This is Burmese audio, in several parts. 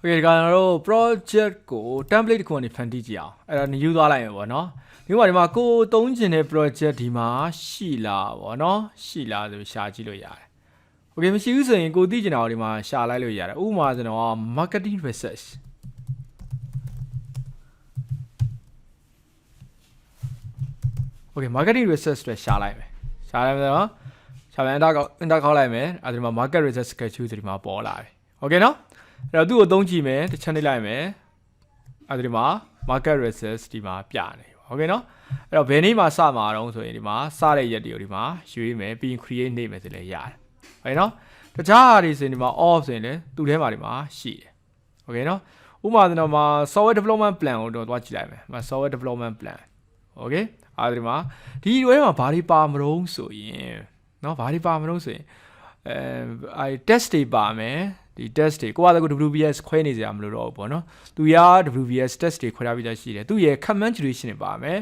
Okay ကတော့ project ကို template တစ်ခုကနေဖန်တီးကြည့်အောင်အဲ့ဒါ new သွားလိုက်မယ်ပေါ့နော်ဒီမှာကိုသုံးချင်တဲ့ project ဒီမှာရှိလားပေါ့နော်ရှိလားဆိုရှာကြည့်လို့ရတယ် Okay မရှိဘူးဆိုရင်ကိုသိချင်တာကိုဒီမှာရှာလိုက်လို့ရတယ်ဥပမာဆိုတော့ marketing research Okay marketing research တွေရှာလိုက်မယ်ရှာလိုက်မယ်နော်ရှာပြန် enter ခေါက်လိုက်မယ်အဲ့ဒီမှာ market research schedule ဆိုဒီမှာပေါ်လာပြီ Okay နော်အဲ့တော့သူ့ကိုသုံးကြည့်မယ်တစ်ချက်နှိပ်လိုက်မယ်အဲ့ဒီမှာ market research ဒီမှာပြနေ Okay နော်အဲ့တော့ဘယ်နေ့မှာစမှာတော့ဆိုရင်ဒီမှာစတဲ့ရက်တွေကိုဒီမှာရွေးမယ်ပြီးရင် create နေမယ်ဆိုလည်းရတယ် Okay နော်တခြားဟာတွေဆိုရင်ဒီမှာ off ဆိုရင်လည်းသူ့ထဲမှာဒီမှာရှိတယ် Okay နော်ဥပမာဆိုတော့မှာ software development plan ကိုတော့သွားကြည့်လိုက်မယ် software development plan Okay အဲ့ဒီမှာဒီဝဲမှာဘာတွေပါမလို့ဆိုရင်နော်ဘာတွေပါမလို့ဆိုရင်အဲ test တွေပါမယ်ဒီ test တွေကိုက WBS ခွဲနေကြရမလို့တော့ပေါ့နော်သူရ WBS test တွေခွဲထားပြီးသားရှိတယ်သူရဲ့ command duration တွေပါမယ်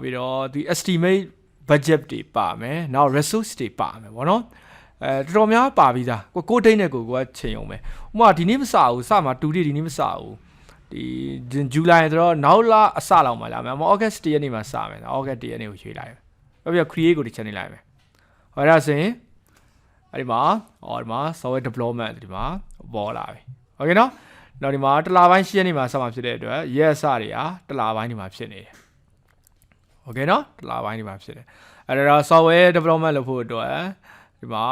ပြီးတော့ဒီ estimate budget တွေပါမယ်နောက် resource တွေပါမယ်ပေါ့နော်တော်တော်များပါပြီးသားကိုတိတ်နဲ့ကိုကချိန်အောင်ပဲဥပမာဒီနေ့မစဘူးစမှာ2 day ဒီနေ့မစဘူးဒီဇူလိုင်ဆိုတော့နောက်လအစလောက်မှာလာမယ်ဩဂတ်1ရက်နေ့မှာစမယ်ဩဂတ်1ရက်နေ့ကိုရွေးလိုက်မယ်ပြီးတော့ create ကိုဒီချက်နေလိုက်မယ်ဟောဒါဆိုရင်အဲ့ဒီမှာ software development ဒီမှာပေါ်လာပြီ Okay နော်နောက်ဒီမှာတစ်လပိုင်း10ရက်နေ့မှာစမှာဖြစ်တဲ့အတွက် yes စတွေကတစ်လပိုင်းဒီမှာဖြစ်နေတယ် Okay နော်တစ်လပိုင်းဒီမှာဖြစ်တယ်အဲ့ဒါ software development လုပ်ဖို့အတွက်ဒီမှာ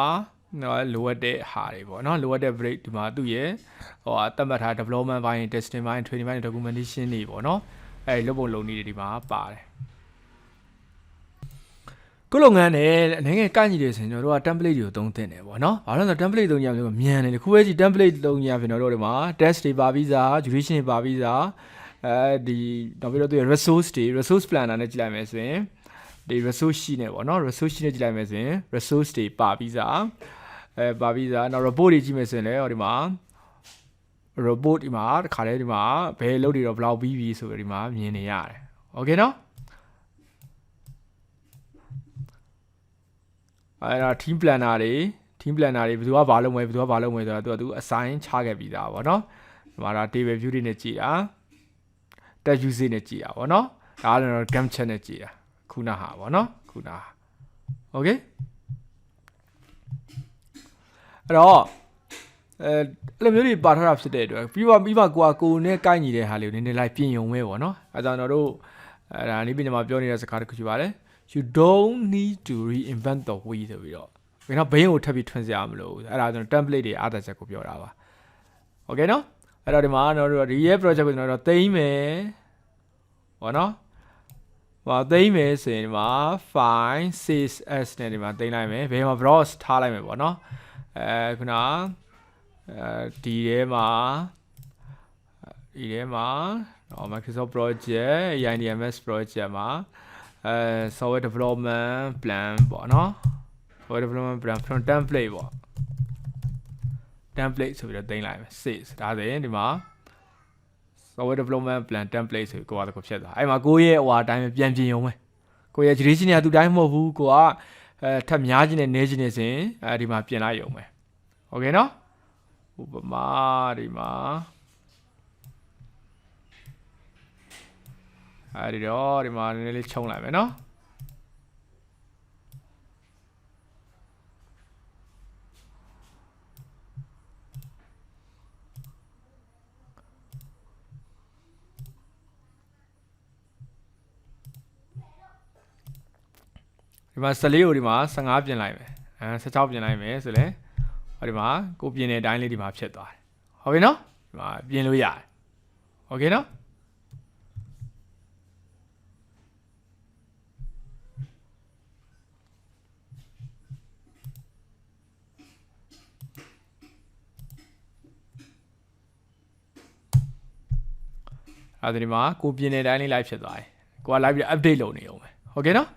လိုအပ်တဲ့ဟာတွေပေါ့နော်လိုအပ်တဲ့ break ဒီမှာသူ့ရဲ့သတ်မှတ်ထား development ဘိုင်း testing ဘိုင်း training ဘိုင်း documentation တွေပေါ့နော်အဲ့လုပ်ပုံလုပ်နည်းတွေဒီမှာပါတယ်ကိုလုပ်ငန်းနဲ့အနေငယ်ကန့်ညီတယ်ဆိုရင်ကျွန်တော်တို့က template တွေကိုသုံးသင့်တယ်ပေါ့နော်ဘာလို့လဲဆိုတော့ template သုံးရမျိုးမြန်တယ်ခုပဲကြည့် template သုံးရပြင်တော့ဒီမှာ test တွေပါပြီးသား duration တွေပါပြီးသားဒီနောက်ပြီးတော့သူရဲ့ resource planner နဲ့ကြည့်လိုက်မယ်ဆိုရင်ဒီ resource sheet နဲ့ပေါ့နော် resource sheet နဲ့ကြည့်လိုက်မယ်ဆိုရင် resource တွေပါပြီးသားပါပြီးသားနောက် report တွေကြည့်မယ်ဆိုရင်လည်းဒီမှာ report ဒီမှာတခါတည်းဒီမှာဘယ်လုပ်တွေတော့ဘယ်လောက်ပြီးပြီဆိုပြီးဒီမှာမြင်နေရတယ် Okay နော်အဲ့ဒါ team planner တွေဘယ်သူကဘာလုပ်မယ်ဆိုတော့သူ assign ချခဲ့ပြီးသားပေါ့နော်ဒီမှာဒါ table view တွေနဲ့ကြည့်တာ tag usage နဲ့ကြည့်တာပေါ့နော်ဒါကတော့ gam chat နဲ့ကြည့်တာခုနဟာပေါ့နော်ခုန Okay အဲ့တော့အဲ့လိုမျိုးတွေပါထားတာဖြစ်တဲ့အတွက်ပြီးမှကိုနဲ့ကိုက်ညီတဲ့ဟာလေးကိုနည်းနည်းလိုက်ပြင်ယုံပဲပေါ့နော်အဲဒါကျွန်တော်တို့အဲ့ဒါနေပြင်မှာပြောနေတဲ့စကားတစ်ခုရှိပါတယ်You don't need to reinvent the wheel ဆိုပြီးတော့ဘယ်တော့ဘိန်းကိုထပ်ပြီးထွင်စရာမလိုဘူးအဲ့ဒါကျွန်တော် template တွေအားသက်ချက်ကိုပြောတာပါ Okay နော်အဲ့တော့ဒီမှာကျွန်တော်တို့ဒီရဲ့ project ကိုကျွန်တော်တို့သိမ်းမယ်ပေါ့နော်ဟောသိမ်းမယ်ဆိုရင်ဒီမှာ file save as နဲ့ဒီမှာသိမ်းလိုက်မယ်ဘယ်မှာ browse ထားလိုက်မယ်ပေါ့နော်ခုနဒီထဲမှာMicrosoft project IDMS project မှာsoftware development plan ပေါ့နော် software development plan from template ပေါ့ template ဆိုပြီးတော့တင်လိုက်မယ် save ဒါဆိုရင်ဒီမှာ software development plan template ဆိုပြီးကိုကဖြစ်သွားအဲ့မှာကိုရဲ့ဟိုအတိုင်းပြန်ပြင်ရုံပဲကိုရဲ့ duration ကသူတိုင်းမဟုတ်ဘူးကိုကထပ်များခြင်းနဲ့နည်းခြင်းနဲ့ဆိုရင်ဒီမှာပြင်လိုက်ရုံပဲ Okay နော်ဥပမာဒီမှာအဲ့ဒီတော့ဒီမှာနည်းနည်းလေးချုံလိုက်မယ်နော်ဒီမှာ14ကိုဒီမှာ15ပြင်လိုက်မယ်16ပြင်လိုက်မယ်ဆိုလဲဟောဒီမှာကိုပြင်တဲ့အတိုင်းလေးဒီမှာဖြစ်သွားတယ်ဟုတ်ပြီနော်ဒီမှာပြင်လို့ရတယ် Okay နော်အဲ့ဒီမှာကိုပြင်တဲ့အတိုင်းလေးလိုက်ဖြစ်သွားတယ်ကိုကလိုက်ပြီး update လုပ်နေအောင်ပဲ Okay နော်